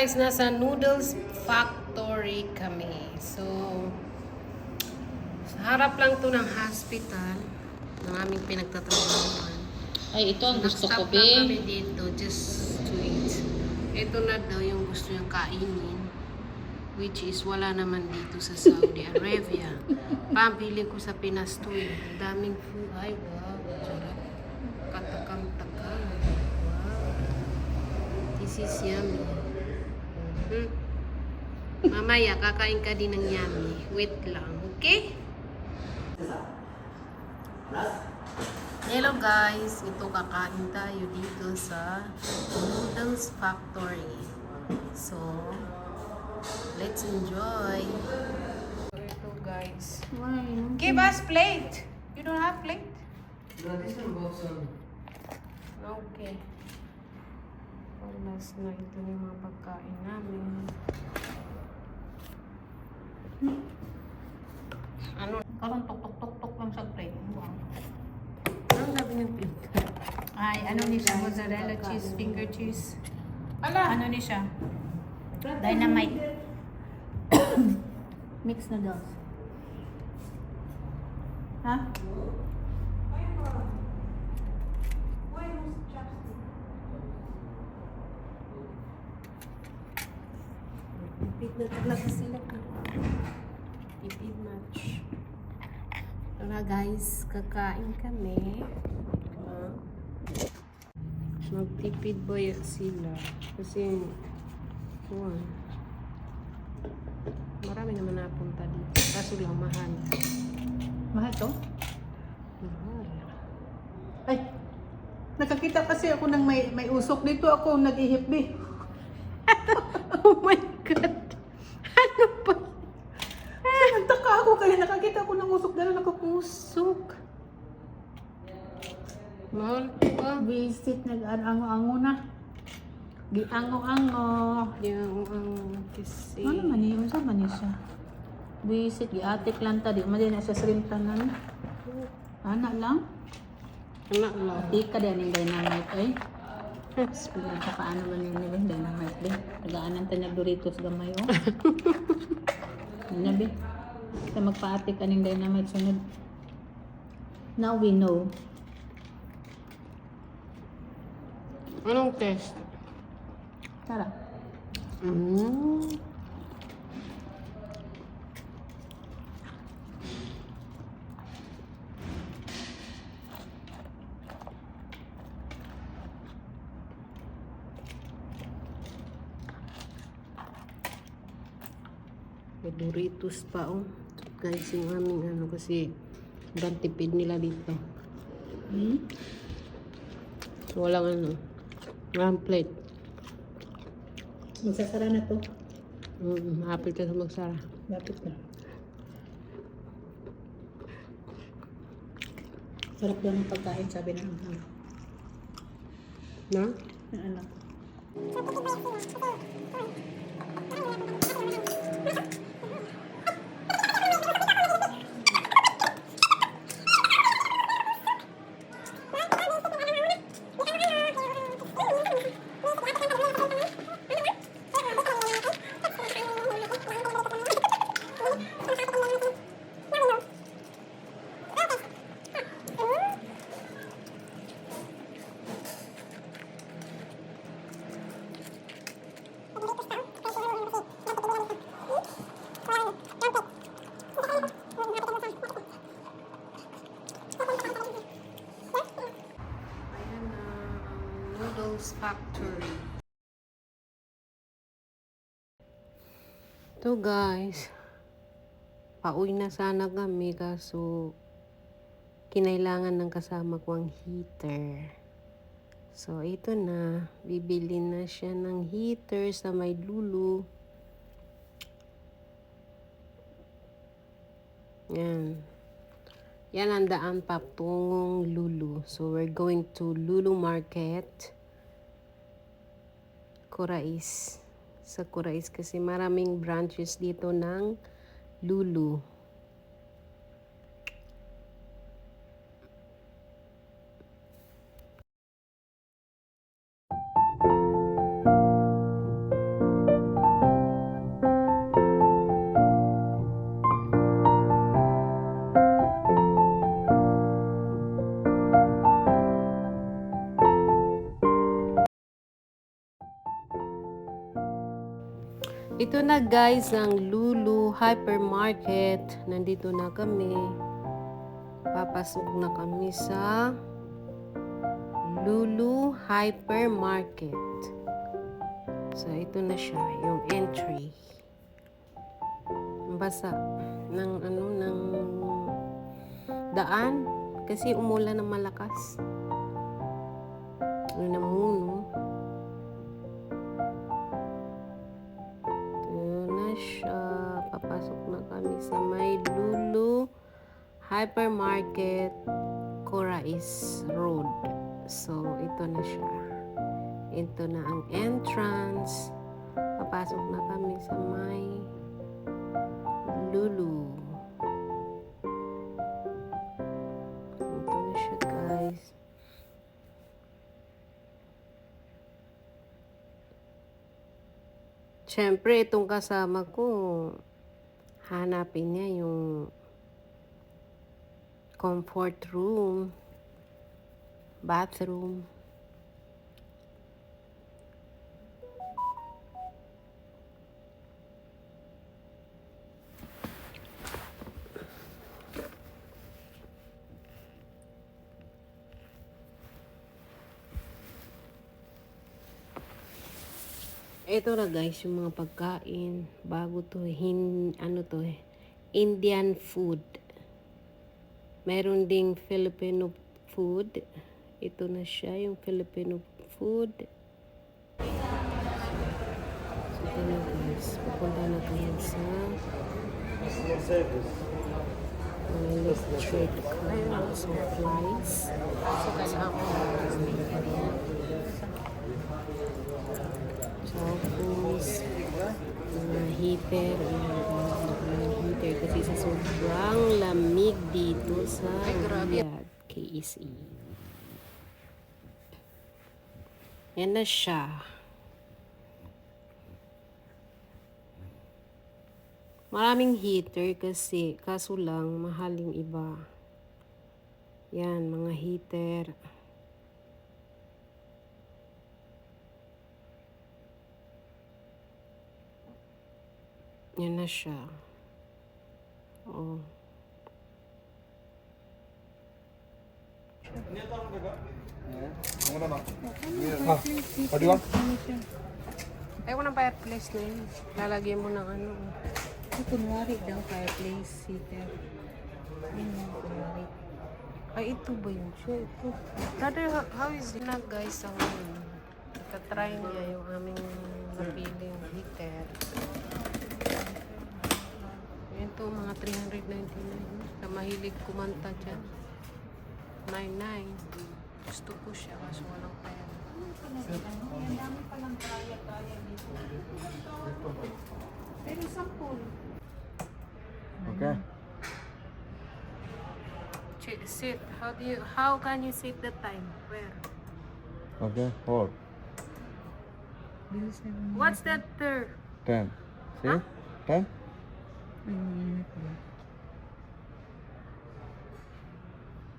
guys, nasa Noodles Factory kami. So, sa harap lang to ng hospital ng aming pinagtatrabahuan. Ay, ito ang gusto ko, Nag-stop lang kami be. dito just to eat. Ito na daw yung gusto niyang kainin. Which is wala naman dito sa Saudi Arabia. Pambili ko sa Pinas to eh. Ang daming food. Ay, wow. Sarap. Katakam-takam. Wow. This is yummy. Mamaya, kakain ka din ng yummy. Wait lang, okay? Hello guys! Ito kakain tayo dito sa Noodles Factory. So, let's enjoy! Ito guys. Give us plate! You don't have plate? No, this one goes on. Okay. Last na ito yung mga pagkain namin. Ano? Parang tok-tok-tok lang sa plate. Anong gabi ng plate? Ay, ano ni siya? Mozzarella cheese, finger cheese. Ala! Ano ni siya? Dynamite. Mixed noodles. Ha? Tipid na talaga sila. Tipid much. Ito na guys, kakain kami. Magtipid boy sila. Kasi, marami naman napunta dito. Kaso lang mahal. Mahal to? Mahal. Ay, nakakita kasi ako ng may usok dito. Ako nag-ihip. Oh my God! Ano ba? Nagtaka ako kaya nakakita ako ng usok dala nakakusok. Mahal pa. Visit nag-ango-ango na. Giango-ango. Yung kasi... Ano man yun? Saan man yun siya? Visit, giatik lang ta. Di man din na sa srintanan. Anak lang. Anak lang. Ika din yung dynamite eh. Saka ano man yun nila, dynamite din. Nagaanan ta niya Doritos gamay oh. Nabi. Kita magpa-atik kaning dynamite sunod. Now we know. Anong test? Tara. May Doritos pa oh. Guys, yung aming ano kasi ibang tipid nila dito. Walang ano. Walang plate. Magsasara na to. Hapit ka sa magsara. Lapit na. Sarap daw ng pagkain, sabi ng anak. Na? Ng anak. Ayan na ang Noodles Factory. Ito guys. Pauwi na sana kami kaso kinailangan ng kasama ko ang heater. So ito na. Bibili na siya ng heater sa may Lulu. Yan. Yan ang daan patungong Lulu. So, we're going to Lulu Market. Kurais. Sa Kurais kasi maraming branches dito ng Lulu. Ito na guys ang Lulu Hypermarket. Nandito na kami. Papasok na kami sa Lulu Hypermarket. So ito na siya, yung entry. Basa ng daan kasi umulan ng malakas. Namuno. Siya, papasok na kami sa may Lulu Hypermarket, Corais Road. So, ito na siya. Ito na ang entrance. Papasok na kami sa may Lulu. Ito na siya, guys. Siyempre, itong kasama ko, hanapin niya yung comfort room, bathroom. Ito na guys, yung mga pagkain. Bago to, Indian food. Meron ding Filipino food. Ito na siya, yung Filipino food. So, ito na guys. Pupunta na tayo sa electric car supplies. So, kasama tapos heater kasi sa sobrang lamig dito sa Riyadh, KSE. Yan na siya. Maraming heater kasi kaso lang mahal yung iba. Yan, mga heater. Yan na siya. Oh. What do you want? Ayaw ko ng fireplace na yun. Lalagyan mo ng ano. Kunwari daw, fireplace, heater. Kunwari. Ay, ito ba yun siya? Ito. Brother, how is it na guys ang tatry niya yung aming napiling heater. Ito, mga 399. Na mahilig kumanta dyan. 99. Gusto ko siya kaso walang pera. Pero sampul. Okay. Sit. How can you set the time? Where? Okay. Hold. What's that there? 10. See? 10?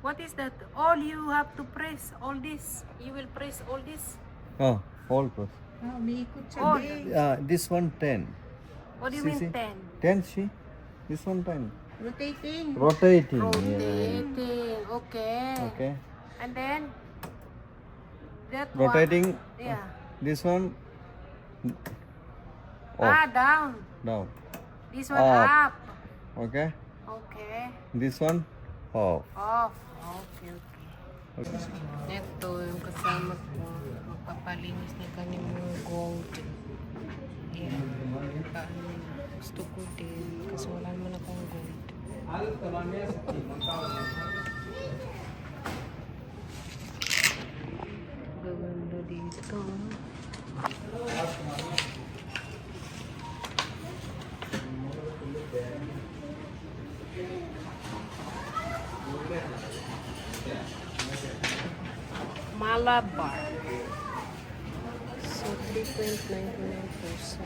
What is that? All you have to press. All this. You will press all this. Oh, hold first. Umiikot siya, All. babe. This one 10. What do you See, mean see? 10? 10, see? This one 10. Rotating. Rotating. Rotating. Okay. Okay. And then that Rotating. one. Yeah. This one Down. down. This one Up. up. Okay. Okay. This one off. Off. Okay, okay. Ito yung kasama ko. Magpapalinis na kami mga gold. Yeah. Gusto ko din. Kasi wala naman akong gold. Gaganda dito. Malabar. So, 3.99%.